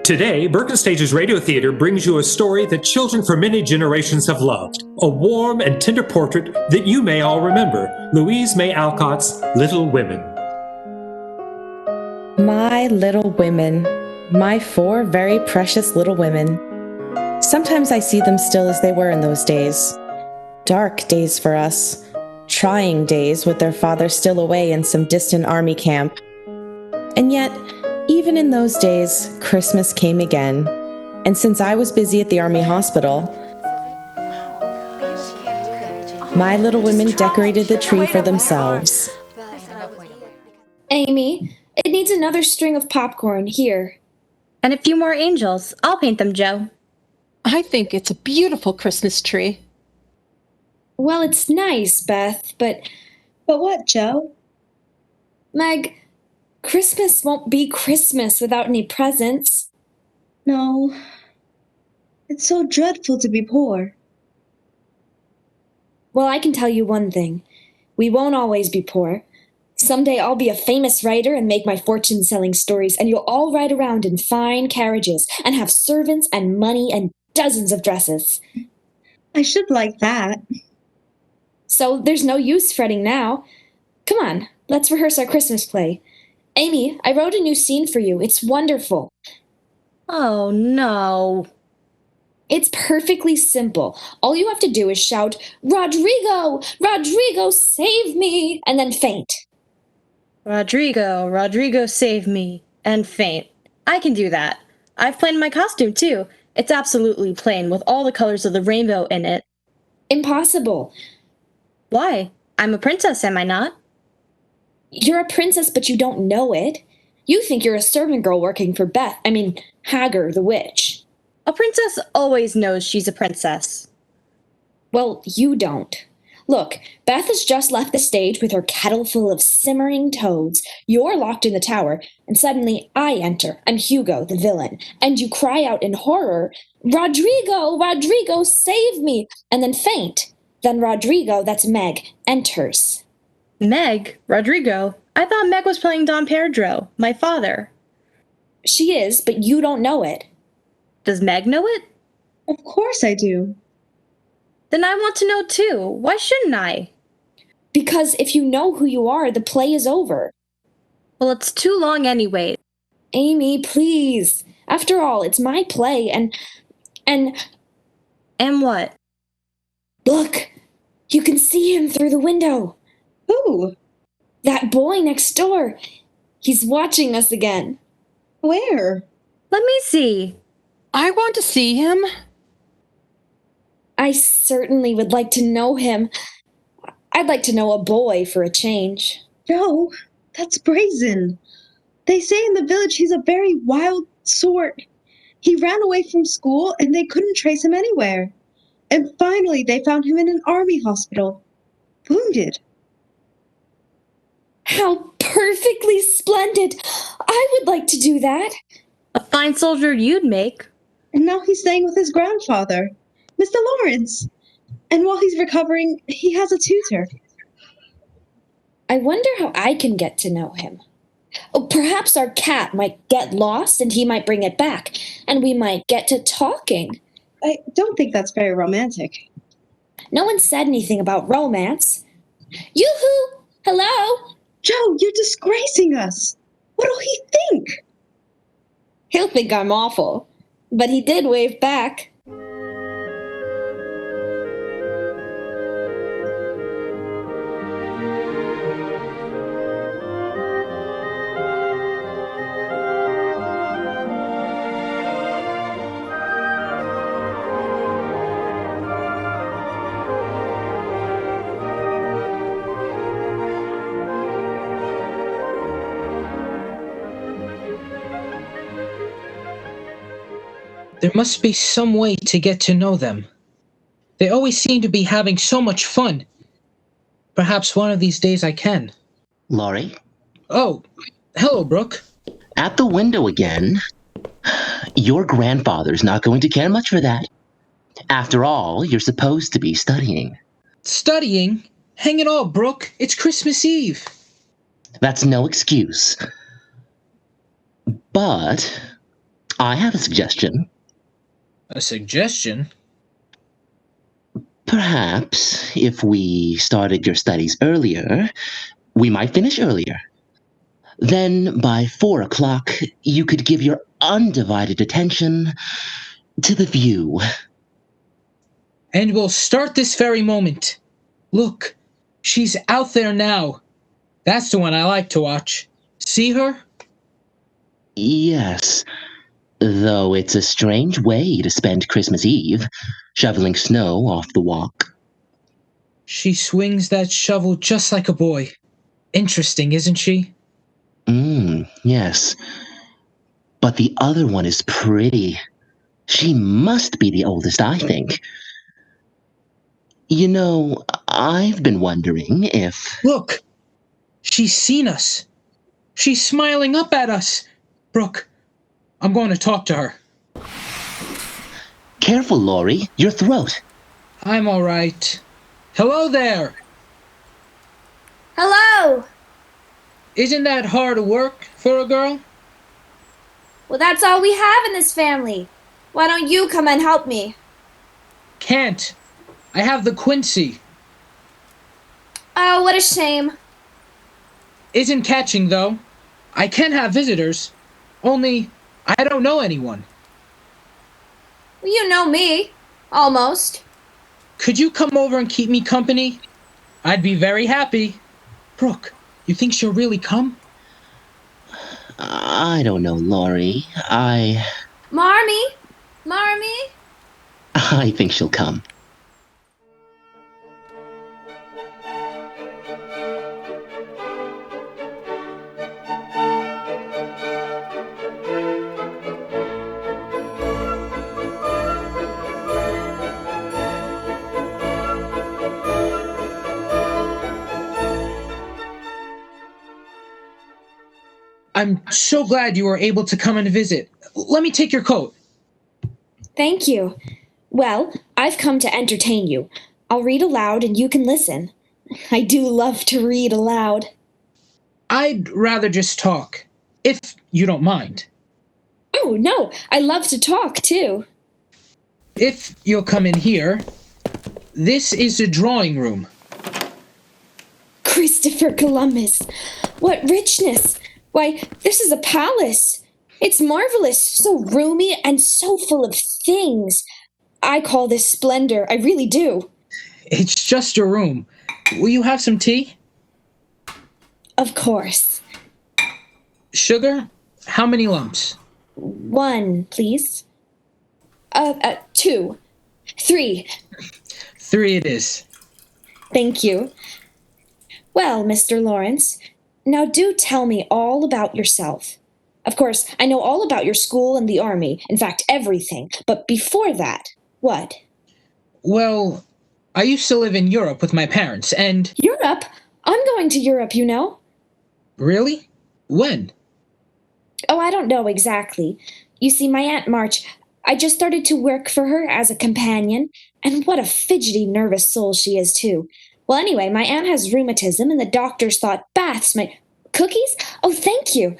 Today, Bergen Stage's radio theater brings you a story that children for many generations have loved. A warm and tender portrait that you may all remember. Louise May Alcott's Little Women. My little women. My 4 very precious little women. Sometimes I see them still as they were in those days. Dark days for us. Trying days with their father still away in some distant army camp. And yet, even in those days, Christmas came again. And since I was busy at the army hospital, my little women decorated the tree for themselves. Amy, it needs another string of popcorn here. And a few more angels. I'll paint them, Joe. I think it's a beautiful Christmas tree. Well, it's nice, Beth, but what, Joe? Meg, Christmas won't be Christmas without any presents. No. It's so dreadful to be poor. Well, I can tell you one thing. We won't always be poor. Someday I'll be a famous writer and make my fortune selling stories, and you'll all ride around in fine carriages and have servants and money and dozens of dresses. I should like that. So there's no use fretting now. Come on, let's rehearse our Christmas play. Amy, I wrote a new scene for you. It's wonderful. Oh, no. It's perfectly simple. All you have to do is shout, "Rodrigo! Rodrigo, save me!" and then faint. Rodrigo, Rodrigo, save me. And faint. I can do that. I've planned my costume, too. It's absolutely plain, with all the colors of the rainbow in it. Impossible. Why? I'm a princess, am I not? You're a princess, but you don't know it. You think you're a servant girl working for Hagar the witch. A princess always knows she's a princess. Well, you don't. Look, Beth has just left the stage with her kettle full of simmering toads. You're locked in the tower, and suddenly I enter. I'm Hugo, the villain. And you cry out in horror, "Rodrigo, Rodrigo, save me!" and then faint. Then Rodrigo, that's Meg, enters. Meg? Rodrigo? I thought Meg was playing Don Pedro, my father. She is, but you don't know it. Does Meg know it? Of course I do. Then I want to know too. Why shouldn't I? Because if you know who you are, the play is over. Well, it's too long anyway. Amy, please. After all, it's my play, and... And what? Look! You can see him through the window. Who? That boy next door. He's watching us again. Where? Let me see. I want to see him. I certainly would like to know him. I'd like to know a boy for a change. Joe, that's brazen. They say in the village he's a very wild sort. He ran away from school and they couldn't trace him anywhere. And finally they found him in an army hospital. Wounded. How perfectly splendid! I would like to do that. A fine soldier you'd make. And now he's staying with his grandfather, Mr. Lawrence. And while he's recovering, he has a tutor. I wonder how I can get to know him. Oh, perhaps our cat might get lost and he might bring it back, and we might get to talking. I don't think that's very romantic. No one said anything about romance. Yoo-hoo! Hello? Joe, you're disgracing us. What'll he think? He'll think I'm awful. But he did wave back. There must be some way to get to know them. They always seem to be having so much fun. Perhaps one of these days I can. Laurie? Oh, hello, Brooke. At the window again. Your grandfather's not going to care much for that. After all, you're supposed to be studying. Studying? Hang it all, Brooke. It's Christmas Eve. That's no excuse. But I have a suggestion. A suggestion? Perhaps if we started your studies earlier, we might finish earlier. Then by 4 o'clock, you could give your undivided attention to the view. And we'll start this very moment. Look, she's out there now. That's the one I like to watch. See her? Yes, though it's a strange way to spend Christmas Eve, shoveling snow off the walk. She swings that shovel just like a boy. Interesting, isn't she? Yes. But the other one is pretty. She must be the oldest, I think. You know, I've been wondering if... Look! She's seen us. She's smiling up at us. Brooke, I'm going to talk to her. Careful, Laurie. Your throat. I'm all right. Hello there! Hello! Isn't that hard work for a girl? Well, that's all we have in this family. Why don't you come and help me? Can't. I have the Quincy. Oh, what a shame. Isn't catching, though. I can have visitors. Only, I don't know anyone. Well, you know me. Almost. Could you come over and keep me company? I'd be very happy. Brooke, you think she'll really come? I don't know, Laurie. Marmee? Marmee? I think she'll come. I'm so glad you were able to come and visit. Let me take your coat. Thank you. Well, I've come to entertain you. I'll read aloud and you can listen. I do love to read aloud. I'd rather just talk, if you don't mind. Oh, no, I love to talk too. If you'll come in here, this is the drawing room. Christopher Columbus! What richness! Why, this is a palace. It's marvelous, so roomy and so full of things. I call this splendor, I really do. It's just a room. Will you have some tea? Of course. Sugar? How many lumps? 1, please. 2. 3. 3 it is. Thank you. Well, Mr. Lawrence, now do tell me all about yourself. Of course, I know all about your school and the army, in fact, everything. But before that, what? Well, I used to live in Europe with my parents, and... Europe? I'm going to Europe, you know. Really? When? Oh, I don't know exactly. You see, my Aunt March, I just started to work for her as a companion, and what a fidgety, nervous soul she is, too. Well, anyway, my aunt has rheumatism, and the doctors thought baths might... Cookies? Oh, thank you.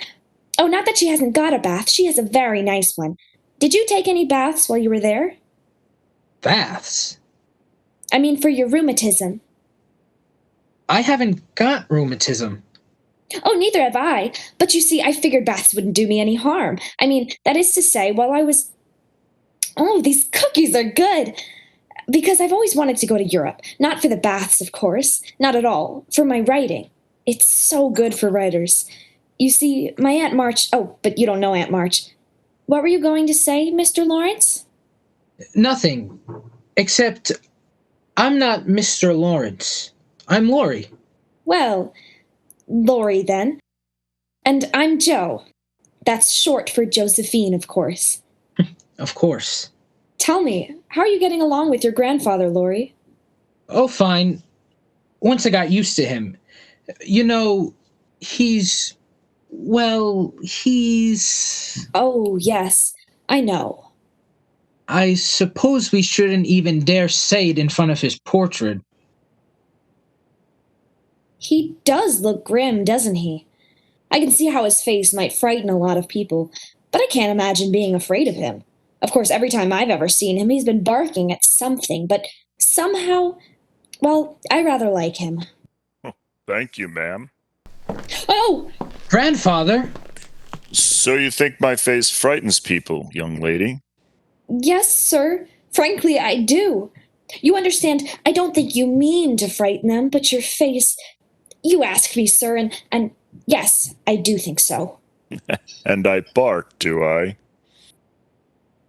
Oh, not that she hasn't got a bath. She has a very nice one. Did you take any baths while you were there? Baths? I mean, for your rheumatism. I haven't got rheumatism. Oh, neither have I. But you see, I figured baths wouldn't do me any harm. I mean, that is to say, while I was... Oh, these cookies are good. Because I've always wanted to go to Europe. Not for the baths, of course. Not at all. For my writing. It's so good for writers. You see, my Aunt March... Oh, but you don't know Aunt March. What were you going to say, Mr. Lawrence? Nothing. Except, I'm not Mr. Lawrence. I'm Laurie. Well, Laurie, then. And I'm Jo. That's short for Josephine, of course. Of course. Tell me, how are you getting along with your grandfather, Laurie? Oh, fine. Once I got used to him. You know, he's... Well, he's... Oh, yes, I know. I suppose we shouldn't even dare say it in front of his portrait. He does look grim, doesn't he? I can see how his face might frighten a lot of people. but I can't imagine being afraid of him. Of course, every time I've ever seen him, he's been barking at something, but somehow, well, I rather like him. Thank you, ma'am. Oh! Grandfather? So you think my face frightens people, young lady? Yes, sir. Frankly, I do. You understand, I don't think you mean to frighten them, but your face... You ask me, sir, and yes, I do think so. And I bark, do I?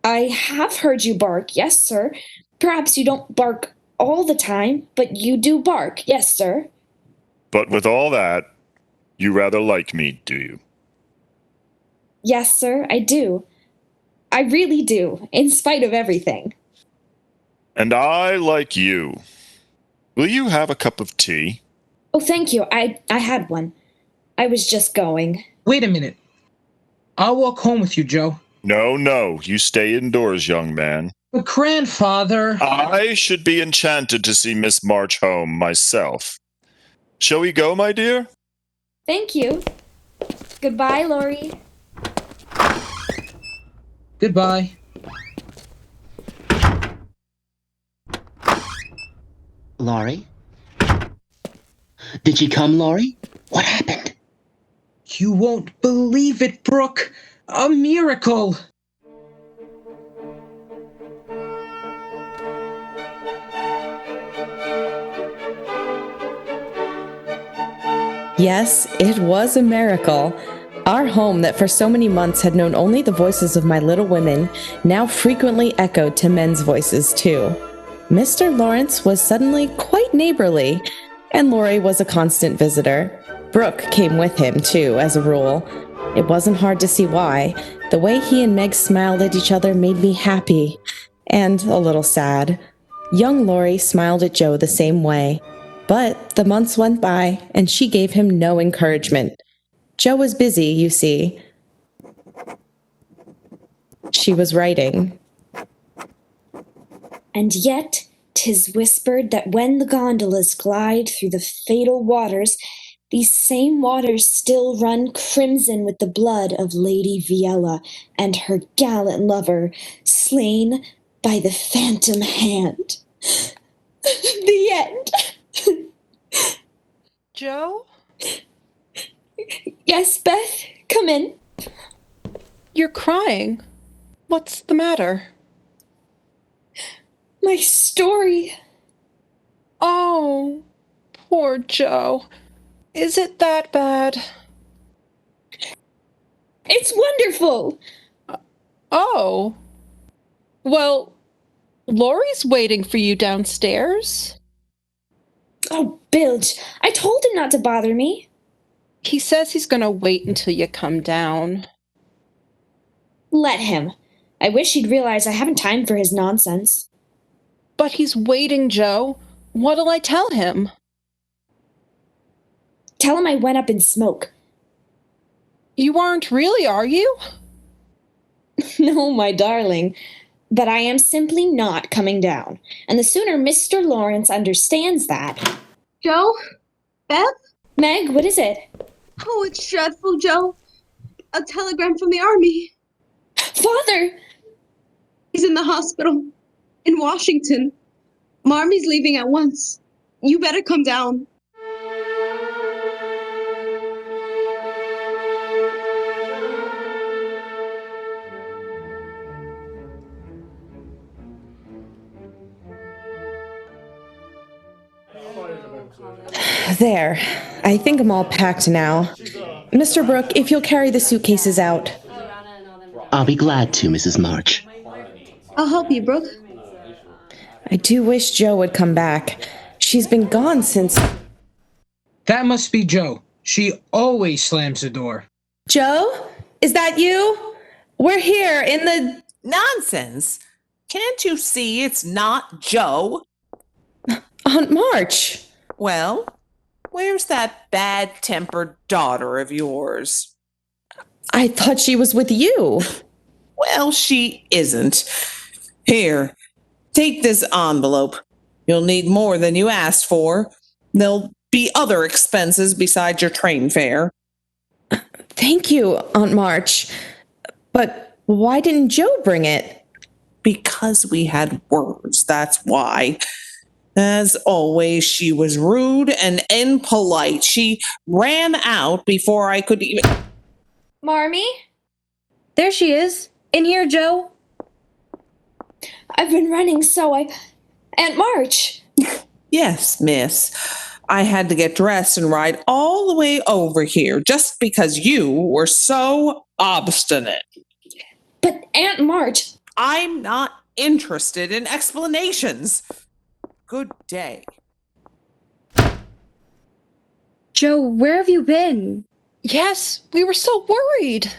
I have heard you bark, yes, sir. Perhaps you don't bark all the time, but you do bark, yes, sir. But with all that, you rather like me, do you? Yes, sir, I do. I really do, in spite of everything. And I like you. Will you have a cup of tea? Oh, thank you. I had one. I was just going. Wait a minute. I'll walk home with you, Joe. No, you stay indoors, young man. But grandfather... I should be enchanted to see Miss March home myself. Shall we go, my dear? Thank you. Goodbye, Lori. Goodbye. Laurie? Did she come, Laurie? What happened? You won't believe it, Brooke. A miracle. Yes, it was a miracle. Our home that for so many months had known only the voices of my little women now frequently echoed to men's voices too. Mr. Lawrence was suddenly quite neighborly, and Laurie was a constant visitor. Brooke came with him too, as a rule. It wasn't hard to see why. The way he and Meg smiled at each other made me happy, and a little sad. Young Laurie smiled at Joe the same way. But the months went by, and she gave him no encouragement. Joe was busy, you see. She was writing. And yet 'tis whispered that when the gondolas glide through the fatal waters, these same waters still run crimson with the blood of Lady Viella and her gallant lover, slain by the phantom hand. The end. Joe? Yes, Beth, come in. You're crying. What's the matter? My story. Oh, poor Joe. Is it that bad? It's wonderful. Oh. Well, Laurie's waiting for you downstairs. Oh, Bilge, I told him not to bother me. He says he's going to wait until you come down. Let him. I wish he'd realize I haven't time for his nonsense. But he's waiting, Joe. What'll I tell him? Tell him I went up in smoke. You aren't really, are you? No, my darling. But I am simply not coming down. And the sooner Mr. Lawrence understands that... Joe? Beth? Meg, what is it? Oh, it's dreadful, Joe. A telegram from the army. Father! He's in the hospital. In Washington. Marmy's leaving at once. You better come down. There. I think I'm all packed now. Mr. Brooke, if you'll carry the suitcases out. I'll be glad to, Mrs. March. I'll help you, Brooke. I do wish Joe would come back. She's been gone since... That must be Joe. She always slams the door. Joe? Is that you? We're here in the... Nonsense. Can't you see it's not Joe? Aunt March. Well, where's that bad-tempered daughter of yours? I thought she was with you. Well, she isn't. Here, take this envelope. You'll need more than you asked for. There'll be other expenses besides your train fare. Thank you, Aunt March. But why didn't Joe bring it? Because we had words, that's why. As always, she was rude and impolite. She ran out before I could even. Marmee? There she is. In here, Joe. I've been running, so Aunt March! Yes, miss. I had to get dressed and ride all the way over here just because you were so obstinate. But Aunt March, I'm not interested in explanations. Good day. Joe, where have you been? Yes, we were so worried.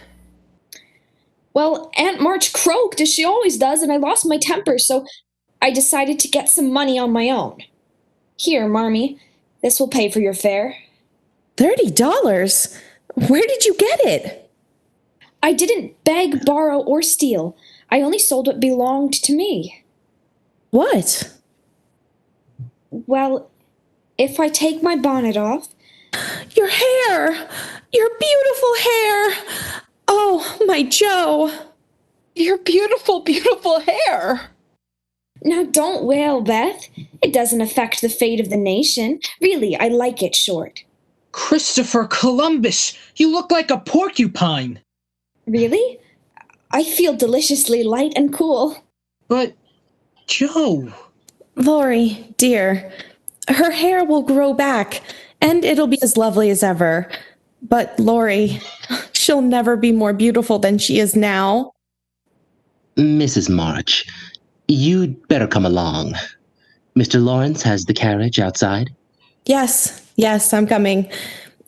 well, Aunt March croaked as she always does, and I lost my temper, so I decided to get some money on my own. Here, Marmee, this will pay for your fare. $30? Where did you get it? I didn't beg, borrow, or steal. I only sold what belonged to me. What? Well, if I take my bonnet off, Your hair! Your beautiful hair! Oh, my Joe! Your beautiful, beautiful hair. now don't wail, Beth. It doesn't affect the fate of the nation. Really, I like it short. Christopher Columbus, you look like a porcupine. Really? I feel deliciously light and cool. But, Joe. Lori, dear, her hair will grow back, and it'll be as lovely as ever. But Lori, she'll never be more beautiful than she is now. Mrs. March, you'd better come along. Mr. Lawrence has the carriage outside. Yes, I'm coming.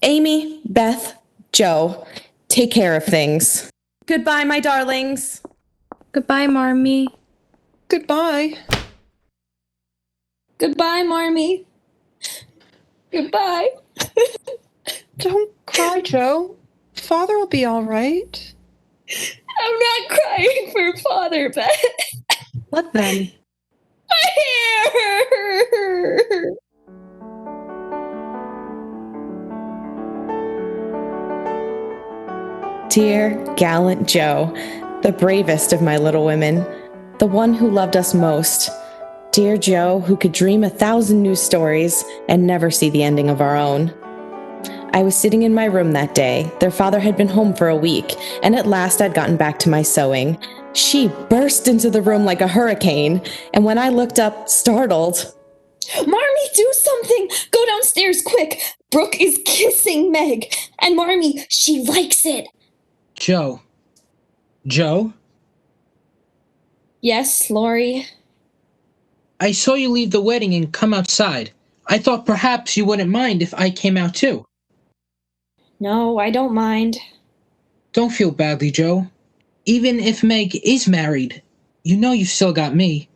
Amy, Beth, Joe, take care of things. Goodbye, my darlings. Goodbye, Marmee. Goodbye. Goodbye, Marmee. Goodbye. Don't cry, Joe. Father will be all right. I'm not crying for Father, Beth. What then? My hair! Dear, gallant Joe, the bravest of my little women, the one who loved us most. Dear Joe, who could dream 1,000 new stories and never see the ending of our own. I was sitting in my room that day. Their father had been home for a week, and at last I'd gotten back to my sewing. She burst into the room like a hurricane, and when I looked up, startled, Marmee, do something! Go downstairs, quick! Brooke is kissing Meg, and Marmee, she likes it. Joe. Joe? Yes, Lori. I saw you leave the wedding and come outside. I thought perhaps you wouldn't mind if I came out too. No, I don't mind. Don't feel badly, Joe. Even if Meg is married, you know you've still got me.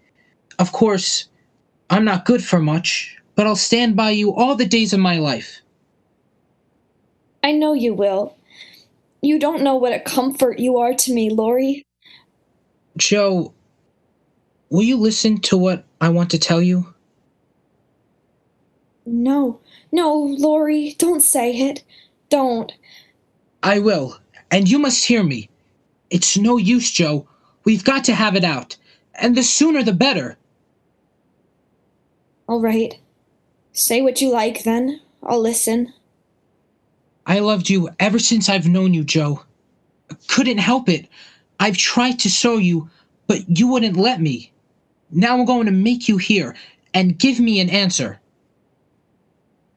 Of course, I'm not good for much, but I'll stand by you all the days of my life. I know you will. You don't know what a comfort you are to me, Lori. Joe, will you listen to what I want to tell you? No, Lori, don't say it. Don't. I will, and you must hear me. It's no use, Joe. We've got to have it out, and the sooner the better. All right. Say what you like, then. I'll listen. I loved you ever since I've known you, Joe. Couldn't help it. I've tried to show you, but you wouldn't let me. Now I'm going to make you hear and give me an answer.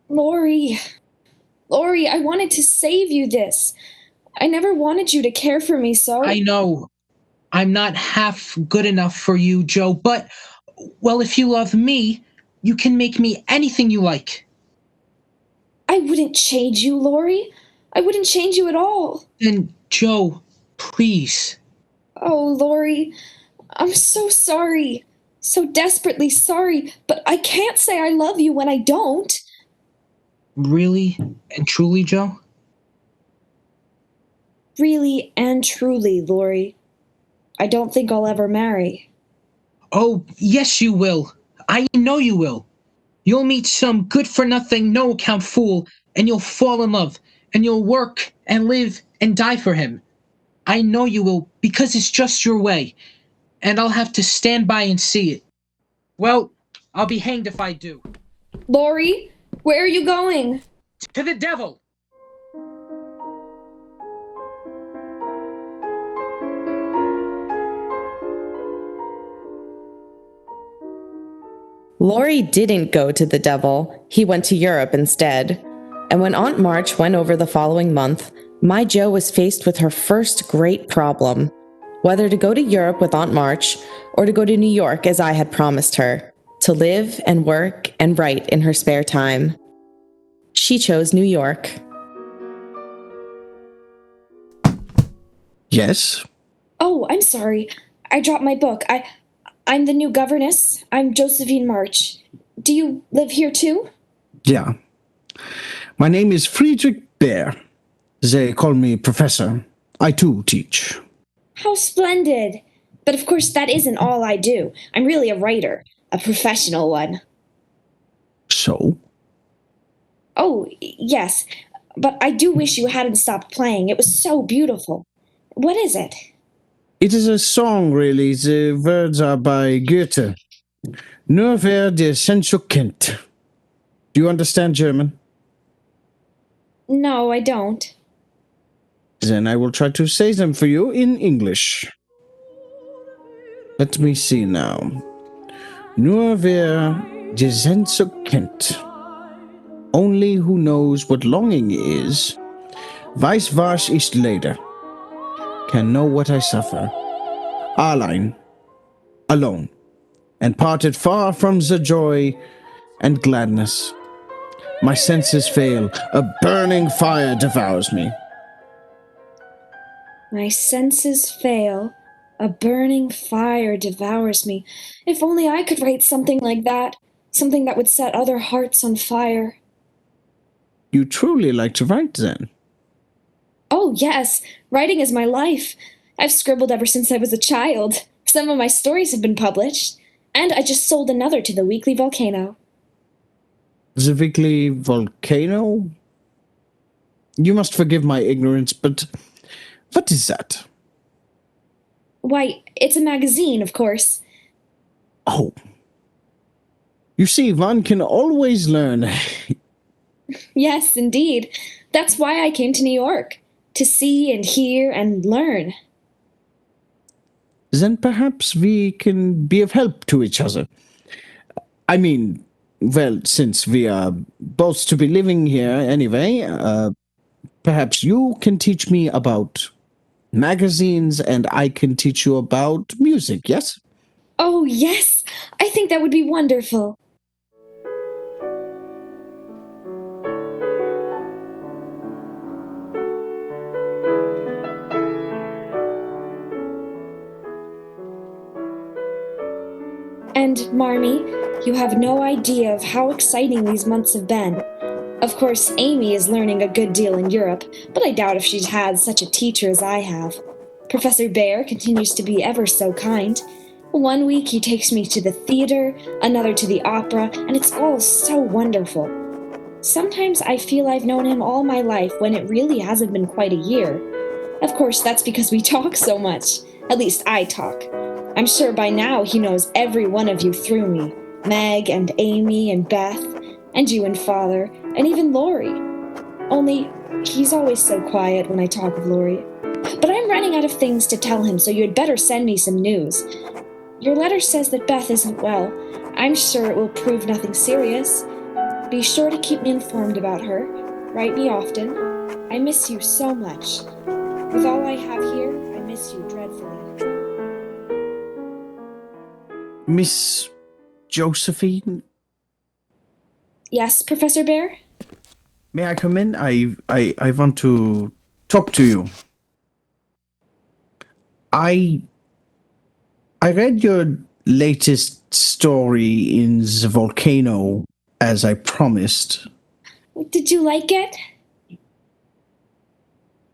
Lori, I wanted to save you this. I never wanted you to care for me so. I know I'm not half good enough for you, Joe, but, well, if you love me, you can make me anything you like. I wouldn't change you, Lori. I wouldn't change you at all. Then, Joe, please. Oh, Lori, I'm so sorry. So desperately sorry, but I can't say I love you when I don't. Really and truly, Joe? Really and truly, Lori. I don't think I'll ever marry. Oh, yes, you will. I know you will. You'll meet some good-for-nothing, no-account fool, and you'll fall in love, and you'll work and live and die for him. I know you will, because it's just your way. And I'll have to stand by and see it. Well, I'll be hanged if I do. Lori, where are you going? To the devil! Laurie didn't go to the devil. He went to Europe instead. And when Aunt March went over the following month, my Jo was faced with her first great problem: whether to go to Europe with Aunt March or to go to New York as I had promised her, to live and work and write in her spare time. She chose New York. Yes? Oh, I'm sorry. I dropped my book. I'm the new governess. I'm Josephine March. Do you live here too? Yeah. My name is Friedrich Bear. They call me Professor. I too teach. How splendid. But of course, that isn't all I do. I'm really a writer, a professional one. So? Oh, yes. But I do wish you hadn't stopped playing. It was so beautiful. What is it? It is a song, really. The words are by Goethe. Nur wer der Sensu kennt. Do you understand German? No, I don't. Then I will try to say them for you in English. Let me see now. Nur wer die Sensu kennt. Only who knows what longing is, weiß was ich leide, can know what I suffer. Allein, alone, and parted far from the joy and gladness. My senses fail, a burning fire devours me. My senses fail. A burning fire devours me. If only I could write something like that. Something that would set other hearts on fire. You truly like to write, then? Oh, yes. Writing is my life. I've scribbled ever since I was a child. Some of my stories have been published. And I just sold another to the Weekly Volcano. The Weekly Volcano? You must forgive my ignorance, but what is that? Why, it's a magazine, of course. Oh. You see, one can always learn. Yes, indeed. That's why I came to New York. To see and hear and learn. Then perhaps we can be of help to each other. I mean, well, since we are both to be living here anyway, perhaps you can teach me about magazines and I can teach you about music, yes? Oh, yes. I think that would be wonderful. And, Marmee, you have no idea of how exciting these months have been. Of course, Amy is learning a good deal in Europe, but I doubt if she's had such a teacher as I have. Professor Bear continues to be ever so kind. One week he takes me to the theater, another to the opera, and it's all so wonderful. Sometimes I feel I've known him all my life when it really hasn't been quite a year. Of course, that's because we talk so much. At least I talk. I'm sure by now he knows every one of you through me. Meg and Amy and Beth, and you and Father, and even Laurie. Only, he's always so quiet when I talk of Laurie. But I'm running out of things to tell him, so you had better send me some news. Your letter says that Beth isn't well. I'm sure it will prove nothing serious. Be sure to keep me informed about her. Write me often. I miss you so much. With all I have here, I miss you dreadfully. Miss Josephine? Yes, Professor Bear? May I come in? I want to talk to you. I read your latest story in the volcano, as I promised. Did you like it?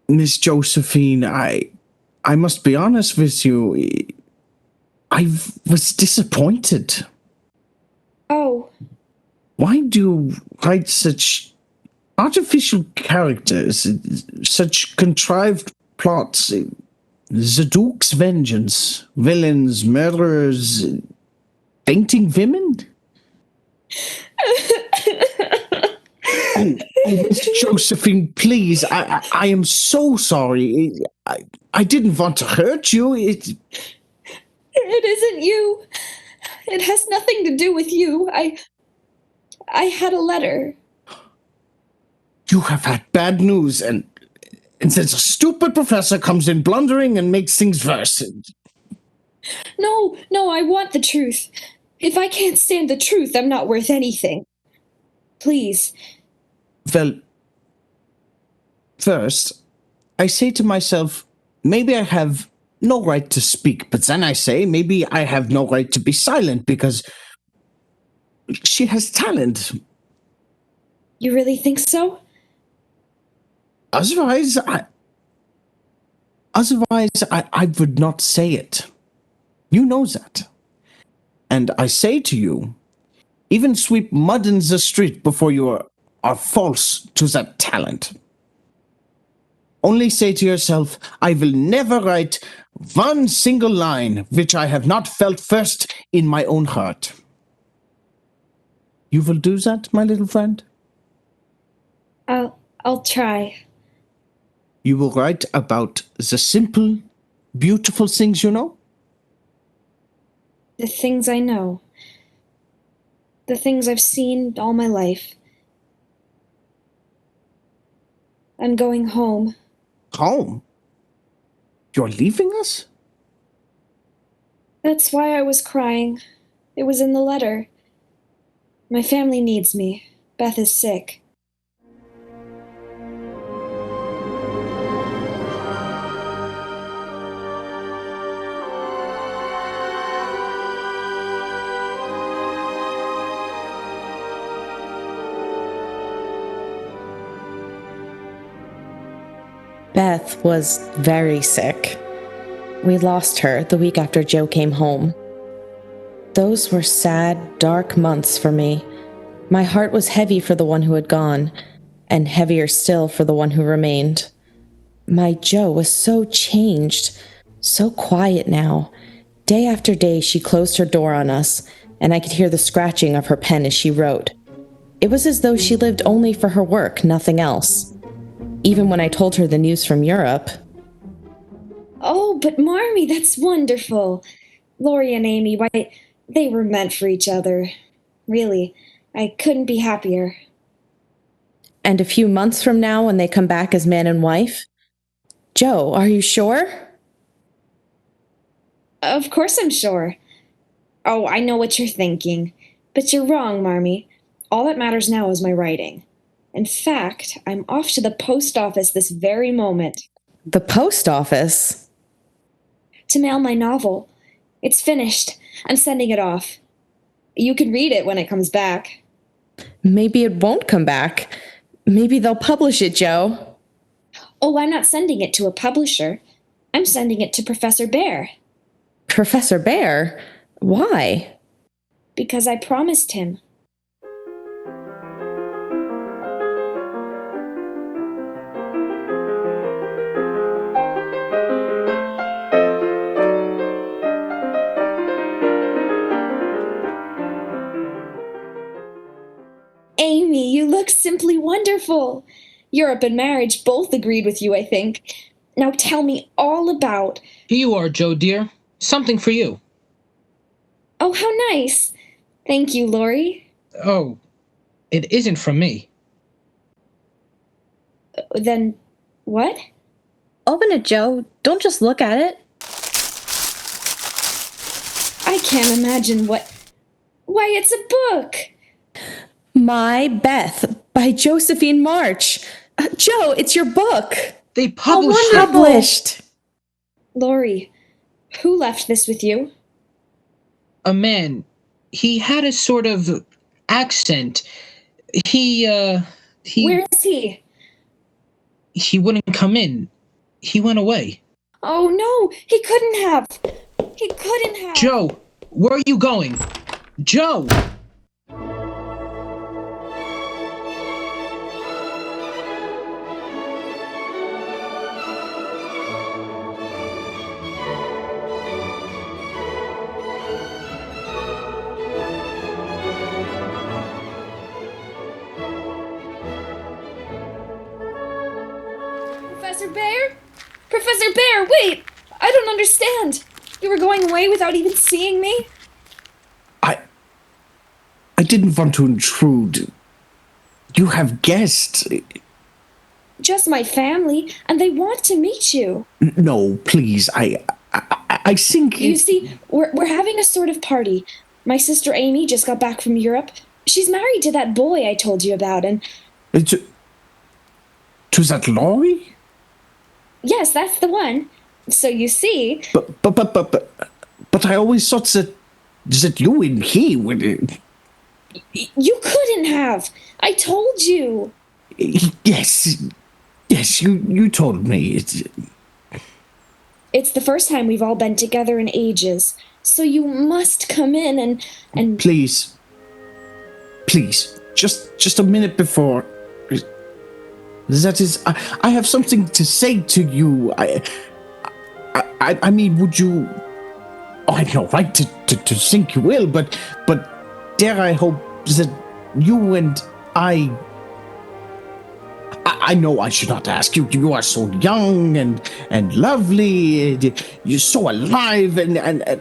Miss Josephine, I must be honest with you. I was disappointed. Oh. Why do you write such artificial characters, such contrived plots? The Duke's vengeance. Villains, murderers, fainting women? Miss Josephine, please. I am so sorry. I didn't want to hurt you. It isn't you. It has nothing to do with you. I had a letter. You have had bad news, and since a stupid professor comes in blundering and makes things worse. No, I want the truth. If I can't stand the truth, I'm not worth anything. Please. Well, first, I say to myself, maybe I have no right to speak, but then I say, maybe I have no right to be silent because she has talent. You really think so? Otherwise, I would not say it. You know that. And I say to you, even sweep mud in the street before you are false to that talent. Only say to yourself, I will never write one single line which I have not felt first in my own heart. You will do that, my little friend? I'll try. You will write about the simple, beautiful things you know? The things I know. The things I've seen all my life. I'm going home. Home? You're leaving us? That's why I was crying. It was in the letter. My family needs me. Beth is sick. Beth was very sick. We lost her the week after Joe came home. Those were sad, dark months for me. My heart was heavy for the one who had gone, and heavier still for the one who remained. My Joe was so changed, so quiet now. Day after day, she closed her door on us, and I could hear the scratching of her pen as she wrote. It was as though she lived only for her work, nothing else. Even when I told her the news from Europe. Oh, but Marmee, that's wonderful. Laurie and Amy, why, they were meant for each other. Really, I couldn't be happier. And a few months from now, when they come back as man and wife? Joe, are you sure? Of course I'm sure. Oh, I know what you're thinking. But you're wrong, Marmee. All that matters now is my writing. In fact, I'm off to the post office this very moment. The post office? To mail my novel. It's finished. I'm sending it off. You can read it when it comes back. Maybe it won't come back. Maybe they'll publish it, Joe. Oh, I'm not sending it to a publisher. I'm sending it to Professor Bear. Professor Bear? Why? Because I promised him. Amy, you look simply wonderful. Europe and marriage both agreed with you, I think. Now tell me all about... Here you are, Joe, dear. Something for you. Oh, how nice. Thank you, Laurie. Oh, it isn't from me. Then what? Open it, Joe. Don't just look at it. I can't imagine what... Why, it's a book! My Beth by Josephine March. Joe, it's your book. They published it. Published. Laurie, who left this with you? A man. He had a sort of accent. He... Where is he? He wouldn't come in. He went away. Oh, no! He couldn't have! He couldn't have! Joe, where are you going? Joe! Bear? Professor Bear, wait! I don't understand. You were going away without even seeing me? I didn't want to intrude. You have guests. Just my family, and they want to meet you. No, please. I think. You see, we're having a sort of party. My sister Amy just got back from Europe. She's married to that boy I told you about, and... To that Laurie? Yes, that's the one. So you see... But I always thought that you and he would... You couldn't have. I told you. Yes, you told me. It's the first time we've all been together in ages, so you must come in and... Please, just a minute before. That is, I have something to say to you. I mean, would you... Oh, I have no right to think you will, but dare I hope that you and I know I should not ask you. You are so young and lovely. You're so alive, and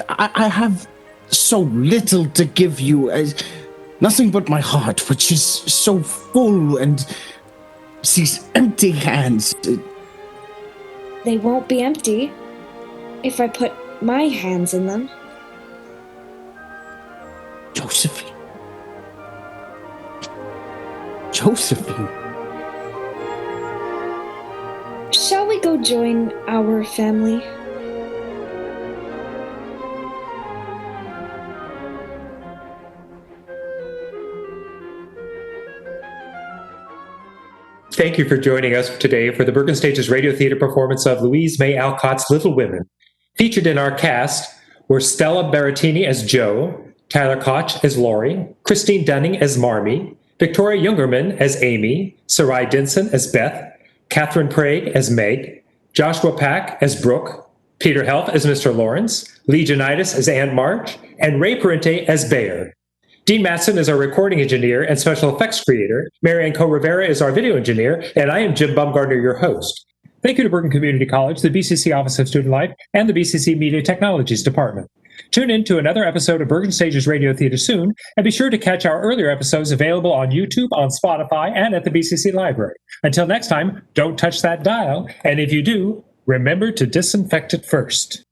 I have so little to give you. Nothing but my heart, which is so full, and these empty hands. They won't be empty if I put my hands in them. Josephine. Shall we go join our family? Thank you for joining us today for the Bergen Stage's radio theater performance of Louise May Alcott's Little Women. Featured in our cast were Stella Berrettini as Jo, Tyler Koch as Laurie, Christine Dunning as Marmee, Victoria Jungerman as Amy, Sarai Dinson as Beth, Catherine Prague as Meg, Joshua Pack as Brooke, Peter Helf as Mr. Lawrence, Lee Janitis as Aunt March, and Ray Parente as Bear. Dean Matson is our recording engineer and special effects creator, Marianne Co-Rivera is our video engineer, and I am Jim Bumgardner, your host. Thank you to Bergen Community College, the BCC Office of Student Life, and the BCC Media Technologies Department. Tune in to another episode of Bergen Stage's Radio Theater soon, and be sure to catch our earlier episodes available on YouTube, on Spotify, and at the BCC Library. Until next time, don't touch that dial, and if you do, remember to disinfect it first.